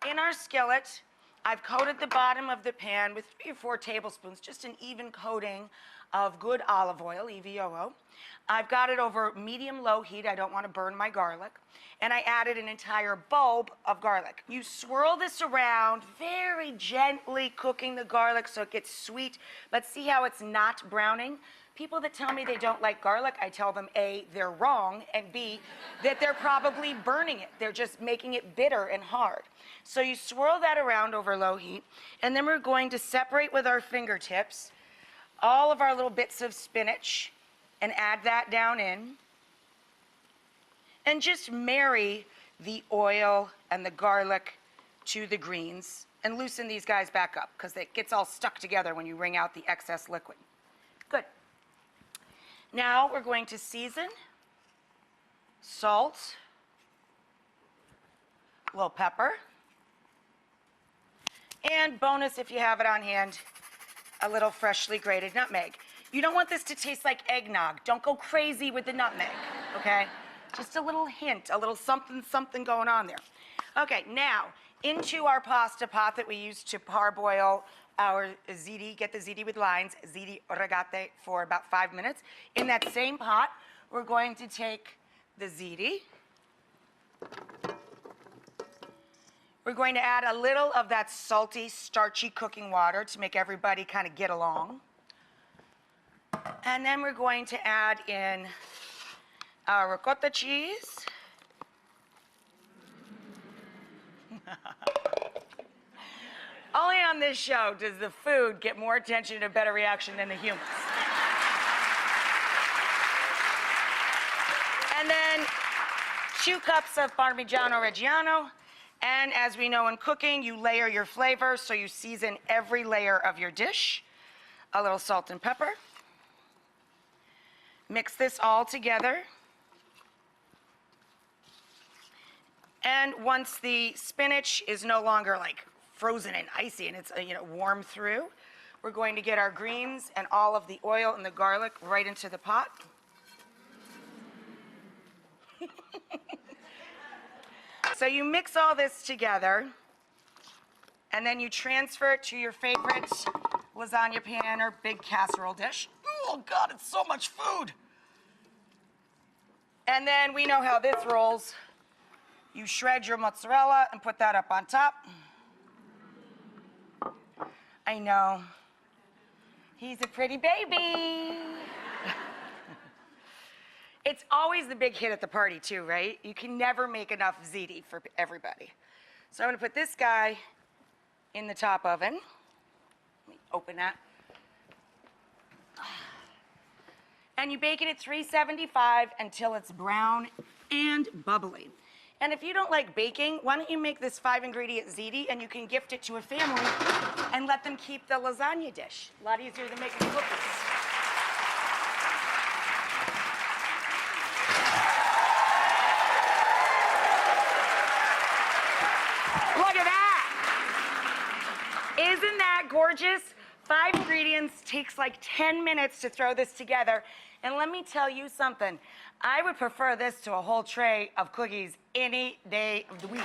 In our skillet, I've coated the bottom of the pan with 3 or 4 tablespoons, just an even coating of good olive oil, EVOO. I've got it over medium-low heat. I don't want to burn my garlic. And I added an entire bulb of garlic. You swirl this around, very gently cooking the garlic so it gets sweet. But see how it's not browning? People that tell me they don't like garlic, I tell them A, they're wrong, and B, that they're probably burning it. They're just making it bitter and hard. So you swirl that around over low heat, and then we're going to separate with our fingertips all of our little bits of spinach and add that down in. And just marry the oil and the garlic to the greens and loosen these guys back up because it gets all stuck together when you wring out the excess liquid. Good. Now we're going to season, salt, a little pepper, and bonus if you have it on hand, a little freshly grated nutmeg. You don't want this to taste like eggnog. Don't go crazy with the nutmeg, okay? Just a little hint, a little something, something going on there. Okay, now into our pasta pot that we use to parboil our ziti, get the ziti with lines, ziti regate, for about 5 minutes. In that same pot, we're going to take the ziti. We're going to add a little of that salty, starchy cooking water to make everybody kind of get along. And then we're going to add in our ricotta cheese. Only on this show does the food get more attention and a better reaction than the humans. And then 2 cups of Parmigiano Reggiano. And as we know in cooking, you layer your flavor, so you season every layer of your dish. A little salt and pepper. Mix this all together. And once the spinach is no longer like frozen and icy and it's warm through, we're going to get our greens and all of the oil and the garlic right into the pot. So you mix all this together, and then you transfer it to your favorite lasagna pan or big casserole dish. Oh God, it's so much food. And then we know how this rolls. You shred your mozzarella and put that up on top. I know. He's a pretty baby. It's always the big hit at the party too, right? You can never make enough ziti for everybody. So I'm gonna put this guy in the top oven. Let me open that. And you bake it at 375 until it's brown and bubbly. And if you don't like baking, why don't you make this 5-ingredient ziti and you can gift it to a family and let them keep the lasagna dish. A lot easier than making cookies. Look at that! Isn't that gorgeous? 5 ingredients, takes like 10 minutes to throw this together. And let me tell you something. I would prefer this to a whole tray of cookies any day of the week.